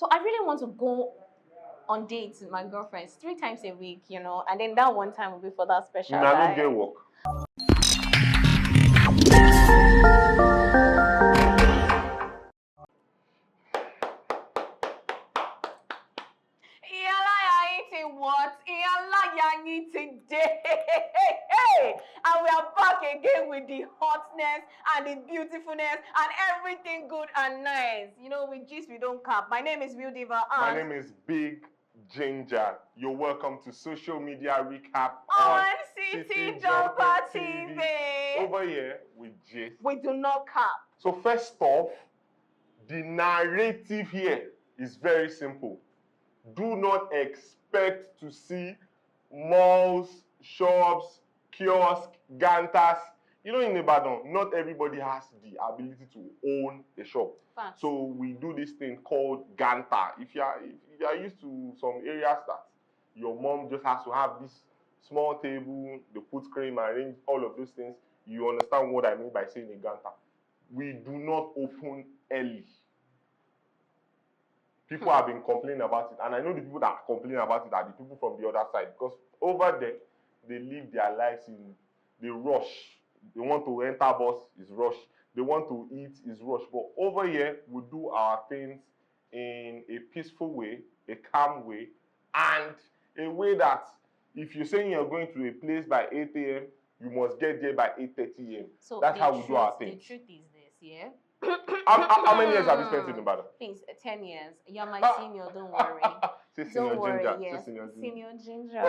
So I really want to go on dates with my girlfriends 3 times a week, and then that one time will be for that special I don't guy. get work. What? Today. And we are back again with the hotness and the beautifulness and everything good and nice. With gist we don't cap. My name is Will Diva. My name is Big Ginger. You're welcome to Social Media Recap on City Jumper TV. Over here with gist. We do not cap. So first off, the narrative here is very simple. Do not expect to see malls, shops, kiosks, gantas. In Ibadan, not everybody has the ability to own a shop. Fact. So we do this thing called ganta. If you are used to some areas that your mom just has to have this small table, they put cream, arrange all of those things, you understand what I mean by saying a ganta. We do not open early. People have been complaining about it, and I know the people that are complaining about it are the people from the other side, because over there, they live their lives in the rush. They want to enter bus, is rush. They want to eat, is rush. But over here, we do our things in a peaceful way, a calm way, and a way that if you're saying you're going to a place by 8 a.m., you must get there by 8:30 a.m. So that's how we do our things. The truth is this, yeah? How many years have you spent in Ibadan? Please, 10 years. You're my senior, don't worry. Say senior ginger. Yes. Say Senior ginger.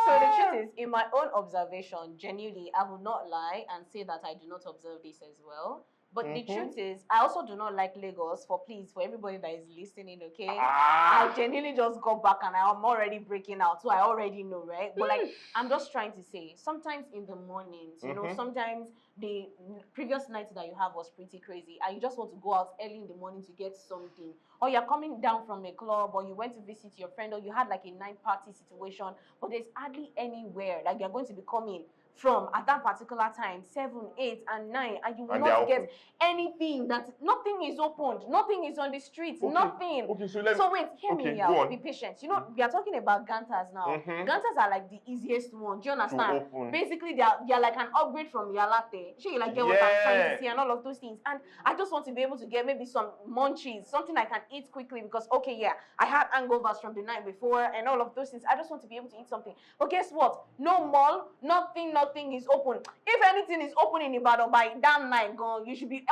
So the truth is, in my own observation, genuinely, I would not lie and say that I do not observe this as well. But the truth is, I also do not like Lagos. For everybody that is listening, okay? I genuinely just got back and I'm already breaking out, so I already know, right? But I'm just trying to say, sometimes in the mornings, sometimes the previous night that you have was pretty crazy, and you just want to go out early in the morning to get something, or you're coming down from a club, or you went to visit your friend, or you had like a night party situation, but there's hardly anywhere like you're going to be coming from at that particular time, 7, 8, and 9, and you will not get anything. Nothing is opened, nothing is on the streets, nothing. Okay, so wait, hear me out. Be patient. We are talking about gantas now. Gantas are like the easiest one. Do you understand? Basically, they're like an upgrade from Yalate. Sure, you get what I'm trying to say and all of those things. And I just want to be able to get maybe some munchies, something I can eat quickly, because I had hangovers from the night before and all of those things. I just want to be able to eat something. But guess what? No mall, nothing is open. If anything is open in Ibadan by that night, gone, you should be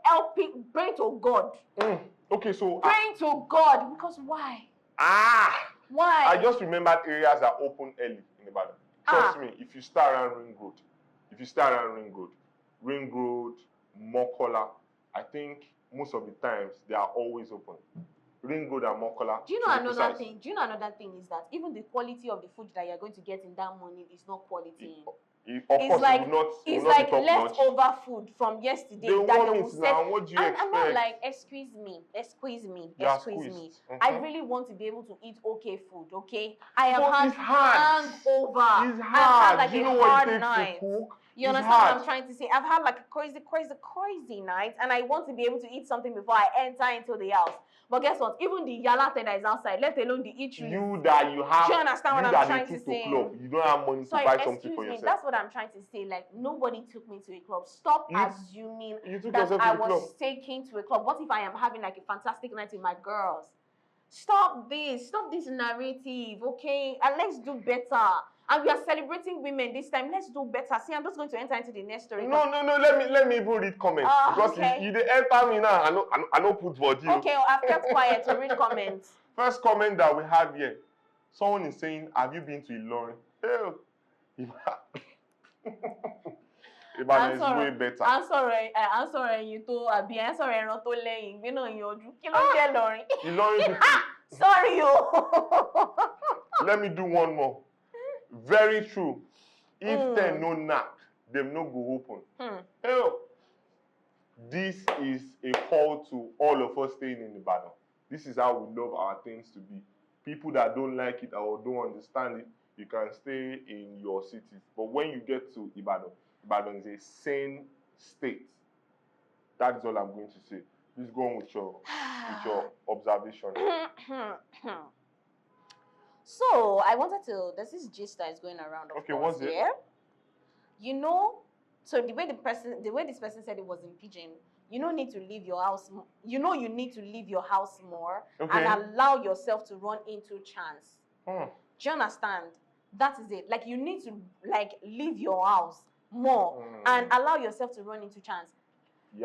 helping, praying to God. Okay, so praying to God, because why? Why? I just remembered areas that open early in Ibadan. Trust me, if you start around Ring Road, Mokola, I think most of the times they are always open. Ring Road and Mokola. Do you know another thing? Is that even the quality of the food that you're going to get in that morning is not quality. It's like leftover food from yesterday that they will set. What do you expect? I'm not like, excuse me. I really want to be able to eat okay food, okay? I have had hangover. It's hard. I've had like you a know what hard it takes night. to cook? You understand what I'm trying to say? I've had like a crazy night, and I want to be able to eat something before I enter into the house. But guess what? Even the yalate that is outside, let alone the eateries. Do you understand what I'm trying to say? You don't have money to buy something for yourself. That's what I'm trying to say. Like, nobody took me to a club. Stop assuming that I was taken to a club. What if I am having like a fantastic night with my girls? Stop this narrative, okay? And let's do better. And we are celebrating women this time. Let's do better. See, I'm just going to enter into the next story. No. Let me even read comments, because you enter me now. I know put for you. Okay, I've kept quiet to read comments. First comment that we have here, someone is saying, "Have you been to Ilorin?" Ibadan is way better. Answer you to abi answer ẹran tó lẹ́yìn gbé náà yanjú. Kí ló jẹ́ Ìlọrin? Ilorin. Sorry yo. Let me do one more. Very true. If they no knock, them no go open. This is a call to all of us staying in Ibadan. This is how we love our things to be. People that don't like it or don't understand it, you can stay in your cities. But when you get to Ibadan is a sane state. That is all I'm going to say. Please go on with your observation. So I wanted to. There's this gist that is going around. Of Okay, course, what's it? yeah. You know, so the way this person said it was in pidgin. You don't need to leave your house. You know, you need to leave your house more and allow yourself to run into chance. Do you understand? That is it. Like, you need to leave your house more and allow yourself to run into chance.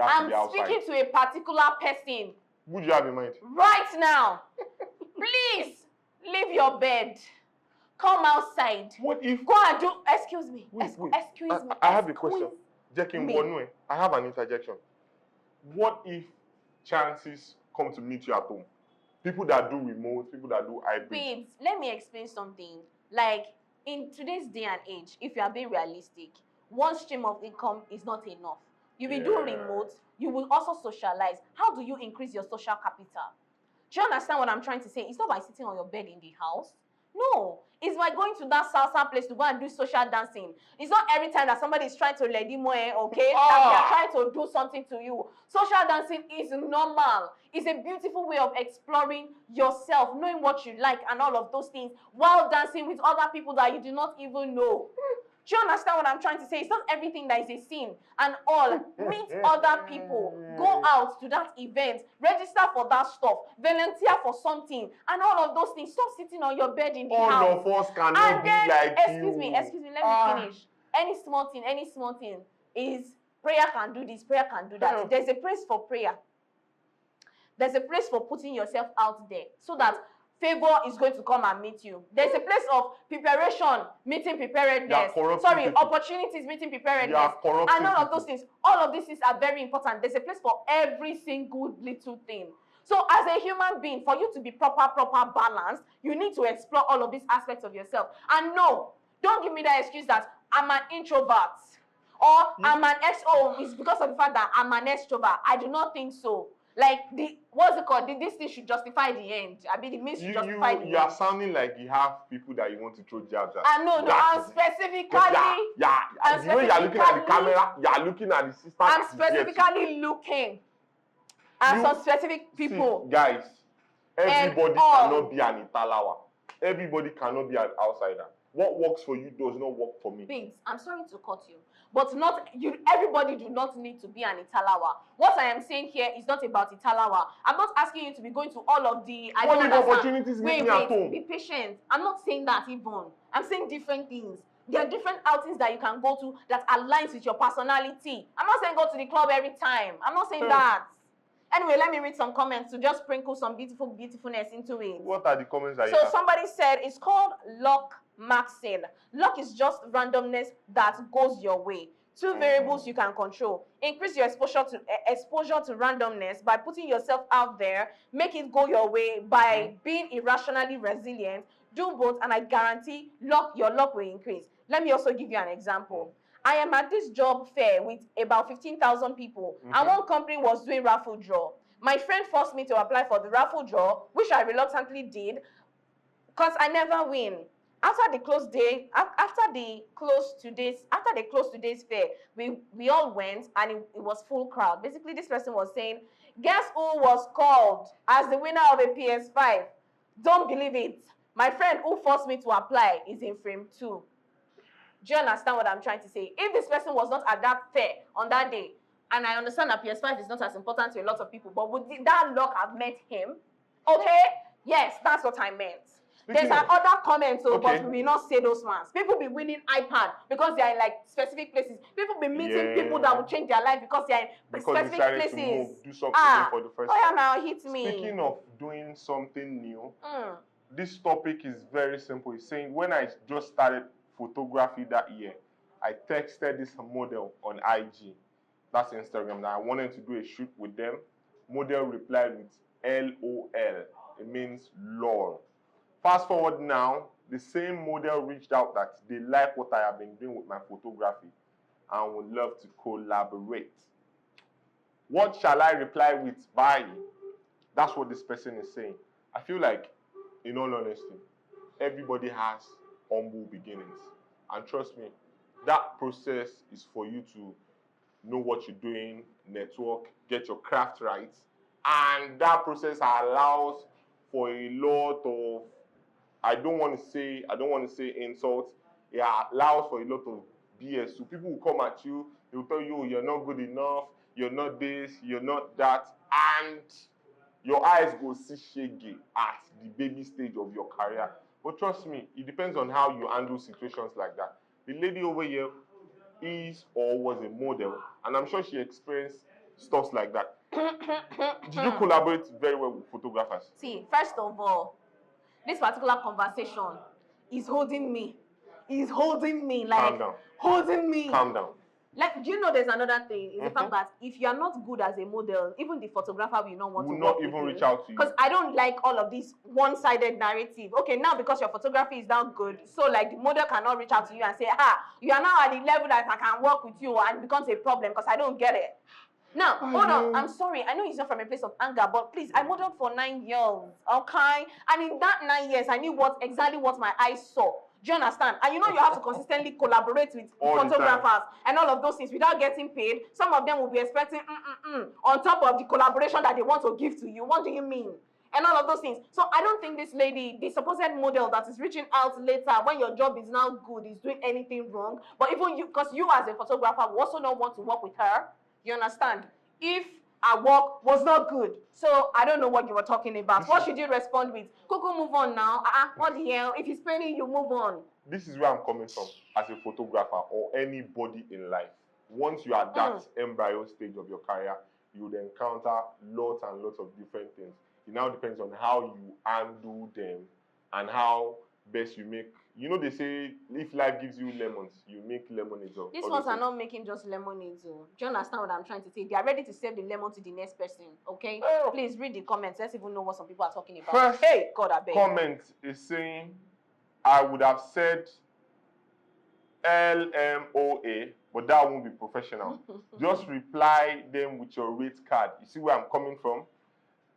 I'm speaking to a particular person. Who do you have in mind? Right now. Please leave your bed. Come outside. What if? Go and do. Excuse me. Wait. Excuse me. I have a question. I have an interjection. What if chances come to meet you at home? People that do remote, people that do hybrid. Babes, let me explain something. Like, in today's day and age, if you are being realistic, one stream of income is not enough. You will do remote, you will also socialize. How do you increase your social capital? Do you understand what I'm trying to say? It's not by sitting on your bed in the house. No, it's by going to that salsa place to go and do social dancing. It's not every time that somebody is trying to lady more, okay, that they are trying to do something to you. Social dancing is normal. It's a beautiful way of exploring yourself, knowing what you like and all of those things, while dancing with other people that you do not even know. Do you understand what I'm trying to say? It's not everything that is a sin and all. Meet other people. Go out to that event. Register for that stuff. Volunteer for something. And all of those things. Stop sitting on your bed in the house. All of us cannot be like excuse me, let me finish. Any small thing is prayer can do this, prayer can do that. There's a place for prayer. There's a place for putting yourself out there so that favor is going to come and meet you. There's a place of preparation, meeting preparedness. Opportunities, meeting preparedness. And all of those things. All of these things are very important. There's a place for every single little thing. So as a human being, for you to be proper balanced, you need to explore all of these aspects of yourself. And no, don't give me that excuse that I'm an introvert or I'm an extrovert. It's because of the fact that I'm an extrovert. I do not think so. Like, what's it called? This thing should justify the end. I mean, the means should justify the end. You are sounding like you have people that you want to throw jabs at. I know, I'm specifically. The way you are looking at the camera, you are looking at the system. I'm specifically looking at some specific people. See, guys, everybody cannot be an Italawa. Everybody cannot be an outsider. What works for you does not work for me. Things. I'm sorry to cut you. But not you. Everybody do not need to be an Italawa. What I am saying here is not about Italawa. I'm not asking you to be going to all of the. What if opportunities meet me at home? Be patient. I'm not saying that, Yvonne. I'm saying different things. There are different outings that you can go to that aligns with your personality. I'm not saying go to the club every time. I'm not saying that. Anyway, let me read some comments to just sprinkle some beautifulness into it. What are the comments that you have? So somebody said it's called luck maxing. Luck is just randomness that goes your way. Two variables you can control. Increase your exposure to randomness by putting yourself out there. Make it go your way by being irrationally resilient. Do both and I guarantee your luck will increase. Let me also give you an example. I am at this job fair with about 15,000 people, and one company was doing raffle draw. My friend forced me to apply for the raffle draw, which I reluctantly did, because I never win. After they closed today's fair, we all went, and it was full crowd. Basically, this person was saying, guess who was called as the winner of a PS5? Don't believe it. My friend who forced me to apply is in frame 2. Do you understand what I'm trying to say? If this person was not at that fair on that day, and I understand that PS5 is not as important to a lot of people, but would that luck have met him? Okay? Yes, that's what I meant. There's other comments, but we will not say those ones. People be winning iPad because they are in like specific places. People be meeting people that will change their life because they are in specific places. To move, do something new for the first time. Now hit me. Speaking of doing something new, this topic is very simple. It's saying when I just started photography that year, I texted this model on IG, that's Instagram, that I wanted to do a shoot with them. Model replied with LOL. It means lol. Fast forward now, the same model reached out that they like what I have been doing with my photography and would love to collaborate. What shall I reply with? Bye. That's what this person is saying. I feel like, in all honesty, everybody has humble beginnings. And trust me, that process is for you to know what you're doing, network, get your craft right, and that process allows for a lot of, I don't want to say insults. It allows for a lot of BS. So people will come at you, they will tell you, oh, you're not good enough, you're not this, you're not that, and your eyes go see shaggy at the baby stage of your career. But trust me, it depends on how you handle situations like that. The lady over here is or was a model, and I'm sure she experienced stuff like that. Did you collaborate very well with photographers? See, first of all, this particular conversation is holding me. Is holding me, like Calm down. holding me. Calm down. Like, do you know there's another thing? Is the fact that if you're not good as a model, even the photographer will not want to work with you. Will not even reach out to you. Because I don't like all of this one-sided narrative. Okay, now because your photography is now good, so like the model cannot reach out to you and say, you are now at the level that I can work with you, and it becomes a problem because I don't get it. Now, hold on. I'm sorry. I know it's not from a place of anger, but please, I modeled for 9 years, okay? And in that 9 years, I knew exactly what my eyes saw. Do you understand? And you know you have to consistently collaborate with photographers and all of those things without getting paid. Some of them will be expecting on top of the collaboration that they want to give to you. What do you mean? And all of those things. So I don't think this lady, the supposed model that is reaching out later when your job is now good, is doing anything wrong. But even you, because you as a photographer will also not want to work with her. You understand? If our work was not good. So I don't know what you were talking about. What should you respond with? Coco, move on now. What the hell? If he's paying you, move on. This is where I'm coming from as a photographer or anybody in life. Once you are at that embryo stage of your career, you would encounter lots and lots of different things. It now depends on how you handle them and how best you make. You know, they say if life gives you lemons, you make lemonade. These ones are not making just lemonades. Do you understand what I'm trying to say? They are ready to serve the lemon to the next person. Okay? Please read the comments. Let's even know what some people are talking about. First God, I beg. Comment is saying, I would have said LMOA, but that won't be professional. Just reply them with your rate card. You see where I'm coming from?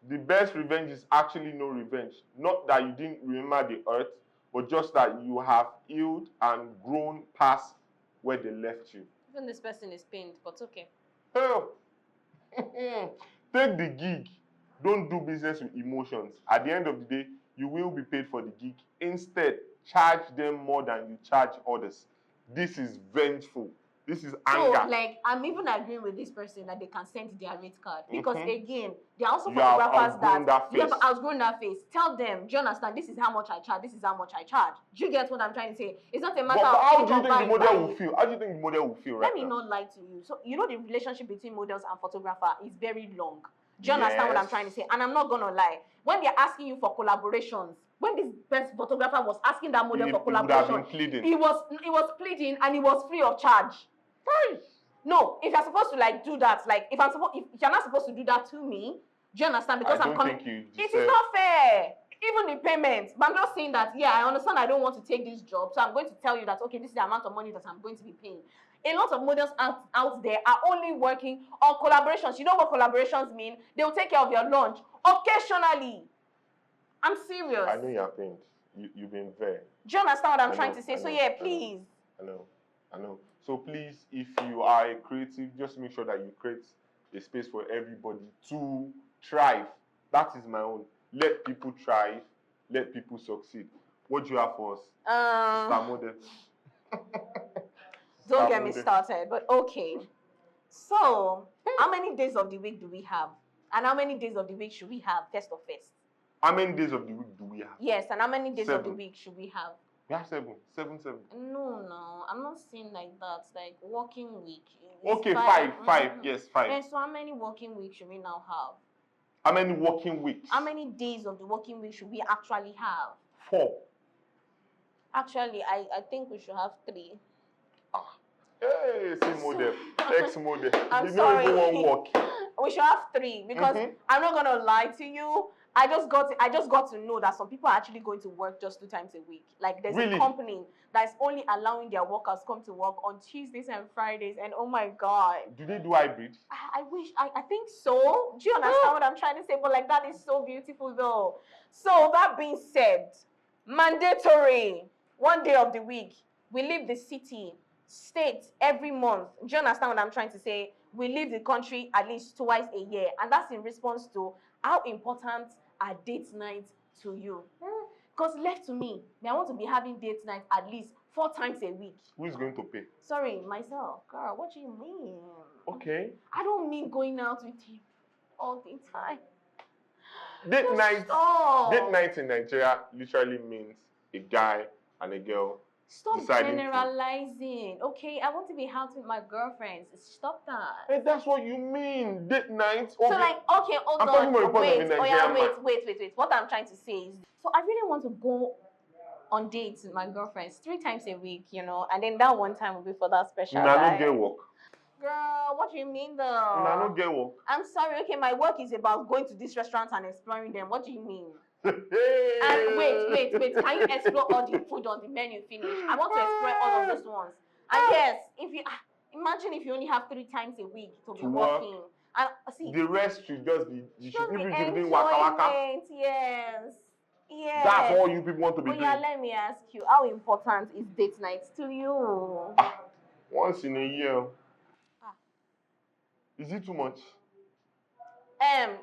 The best revenge is actually no revenge. Not that you didn't remember the earth, but just that you have healed and grown past where they left you. Even this person is pained, but okay. Hell, take the gig. Don't do business with emotions. At the end of the day, you will be paid for the gig. Instead, charge them more than you charge others. This is vengeful. This is anger. So, like, I'm even agreeing with this person that they can send their rate card. Because, again, there are also photographers that you have outgrown that face. Tell them, do you understand? This is how much I charge. This is how much I charge. Do you get what I'm trying to say? It's not a matter of how do you think the model will feel? How do you think the model will feel right now? Let me not lie to you. So, you know, the relationship between models and photographer is very long. Do you understand what I'm trying to say? And I'm not going to lie. When they're asking you for collaborations, when this best photographer was asking that model for collaboration, he was pleading and he was free of charge. No, if you're supposed to like do that, like if you're not supposed to do that to me, do you understand? Because I'm coming. It is not fair. Even the payment. But I'm just saying that, yeah, I understand I don't want to take this job. So I'm going to tell you that, okay, this is the amount of money that I'm going to be paying. A lot of models out there are only working on collaborations. You know what collaborations mean? They'll take care of your lunch occasionally. I'm serious. I know you're pained. You've been fair. Do you understand what I'm trying to say? So yeah, please. I know. So please, if you are a creative, just make sure that you create a space for everybody to thrive. That is my own. Let people thrive. Let people succeed. What do you have for us? Star model. Don't get me started, but okay. So, how many days of the week do we have? And how many days of the week should we have, first of first? How many days of the week do we have? Yes, and how many days of the week should we have? We have seven. No, I'm not saying like that. Like working week. Okay, five. Yes, 5. And so how many working weeks should we now have? How many working weeks? How many days of the working week should we actually have? 4. Actually, I think we should have 3. Hey, see model, ex-model. I'm sorry. Don't even work. We should have 3 because I'm not gonna lie to you. I just got to know that some people are actually going to work just 2 times a week. Like there's a company that's only allowing their workers come to work on Tuesdays and Fridays, and oh my God. Do they do hybrid? I wish, I think so. Do you understand what I'm trying to say? But like that is so beautiful though. So that being said, mandatory 1 day of the week. We leave the city, state every month. Do you understand what I'm trying to say? we leave the country at least twice a year. And that's in response to how important are date nights to you. Because left to me, I want to be having date night at least 4 times a week. Who is going to pay? Sorry, myself. Girl, what do you mean? Okay. I don't mean going out with him all the time. Date Stop. night in Nigeria literally means a guy and a girl. Stop generalizing. Okay, I want to be out with my girlfriends. Stop that. Hey, that's what you mean. Date night. Okay. So like, okay, hold I'm on. talking about Wait. What I'm trying to say is, so I really want to go on dates with my girlfriends 3 times a week, you know, and then that one time will be for that special guy. I don't get work. Girl, what do you mean though? I don't get work. I'm sorry, okay, my work is about going to these restaurants and exploring them. What do you mean? Hey. And wait, can you explore all the food on the menu finish? I want to explore all of those ones. And yes, if you imagine if you only have 3 times a week to be working. And see, the rest should just be enjoyment, waka waka. yes. Yes. That's all you people want to be doing. Yeah, let me ask you, how important is date nights to you? Once in a year. Is it too much?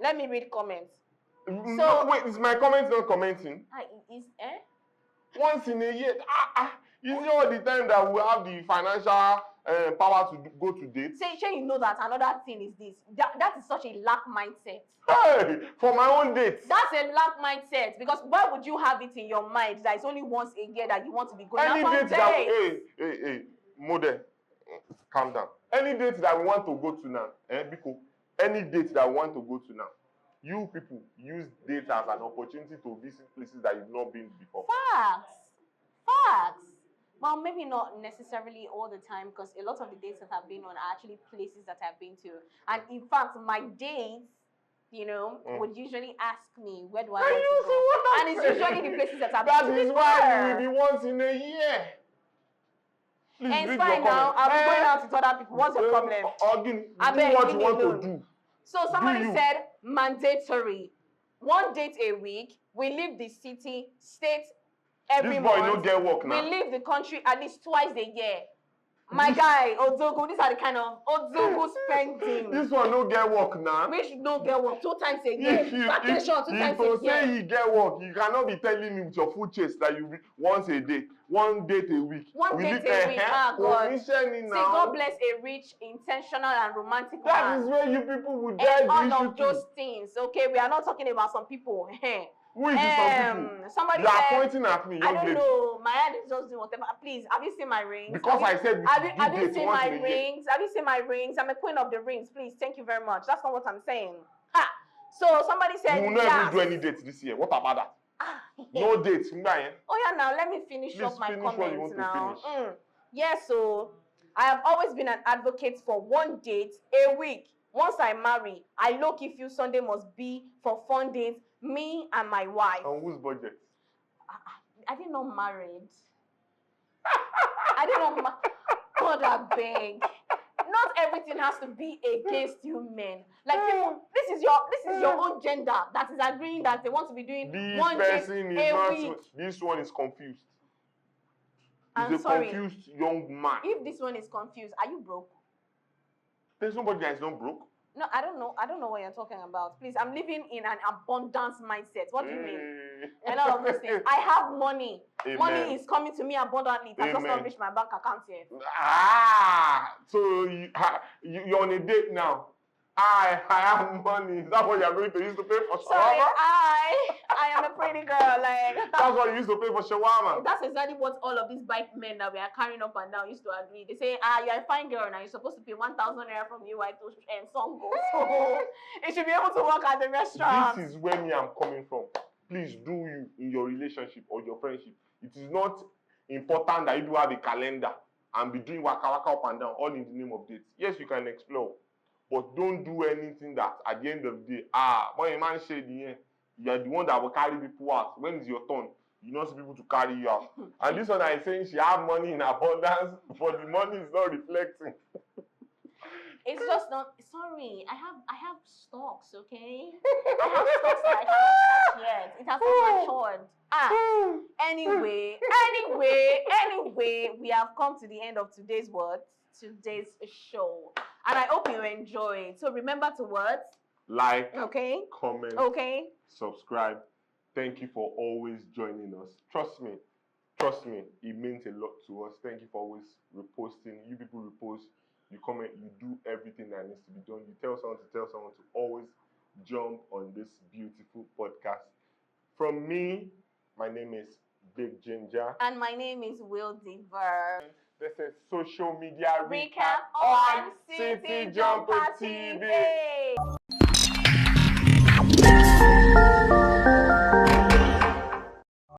Let me read comments. So no, wait, is my comments not commenting? Once in a year. Is it all the time that we have the financial power to go to date? Say you know that another thing is this. That is such a lack mindset. Hey, for my own date. That's a lack mindset, because why would you have it in your mind that it's only once a year that you want to be going out on dates? Hey, model, calm down. Any date that we want to go to now, because any date that we want to go to now, you people use dates as an opportunity to visit places that you've not been before. Facts. Well, maybe not necessarily all the time, because a lot of the dates that I've been on are actually places that I've been to. And in fact, my dates, you know, would usually ask me, where do I want to go? And it's usually the places that I've been to. That is why you will be once in a year. Please, and it's fine now. I'll be going out with other people. What's the problem? Do what you want to do. So somebody said mandatory. 1 date a week. We leave the city, state every month. This boy no get work now. We leave the country at least twice a year. My guy, Ozogo, these are the kind of Ozogo spending. This one no get work now. We should not get work 2 times a year. Vacation 2 times a year. If you say you get work, you cannot be telling me with your full chest that you be once a day, 1 date a week. 1 date a week. God. See, God bless a rich, intentional, and romantic man. That is where you people would get all of those things. Okay, we are not talking about some people. Who is some people? Somebody you are pointing at me, young lady. I don't know. My hand is just doing whatever. Please, have you seen my rings? Because I said have you seen my rings? Have you seen my rings? I'm a queen of the rings. Please, thank you very much. That's not what I'm saying. So somebody said, you will not even do any dates this year. What about that? No dates. Oh yeah, now let me finish up my comments now. Yes, so I have always been an advocate for 1 date a week. Once I marry, I low-key feel Sunday must be for fun dates, me and my wife. On whose budget? I did not married. I did not God, I beg. Not everything has to be against you men. Like people, this is your own gender that is agreeing that they want to be doing this 1 date a week. This one is confused. I'm He's a confused young man. If this one is confused, are you broke? There's nobody that is not broke. No, I don't know. I don't know what you're talking about. Please, I'm living in an abundance mindset. What do you mean? And all of those things. I have money. Amen. Money is coming to me abundantly. It has just not reached my bank account yet. So you're on a date now. I have money. Is that what you're going to use to pay for shawarma? Sorry, I am a pretty girl. Like that's what you used to pay for shawarma. That's exactly what all of these bike men that we are carrying up and down used to agree. They say, you're a fine girl now. You're supposed to pay 1,000 naira from UI to Songo. So it should be able to work at the restaurant. This is where I'm coming from. Please do you in your relationship or your friendship. It is not important that you do have a calendar and be doing waka waka up and down all in the name of dates. Yes, you can explore. But don't do anything that at the end of the day, when a man said you are the one that will carry people out. When it's your turn, you not see people to carry you out. And this one is saying she have money in abundance, but the money is not reflecting. It's just not. Sorry, I have stocks. Okay, I have stocks that I cannot touch yet. It has not matured. Anyway, we have come to the end of today's show. And I hope you enjoy it. So remember to what? Like, Okay. comment, Okay. subscribe. Thank you for always joining us. Trust me, it means a lot to us. Thank you for always reposting. You people repost, you comment, you do everything that needs to be done. You tell someone to always jump on this beautiful podcast. From me, my name is Big Ginger. And my name is Will Diver. This is social media Recap on City Jumper TV. TV.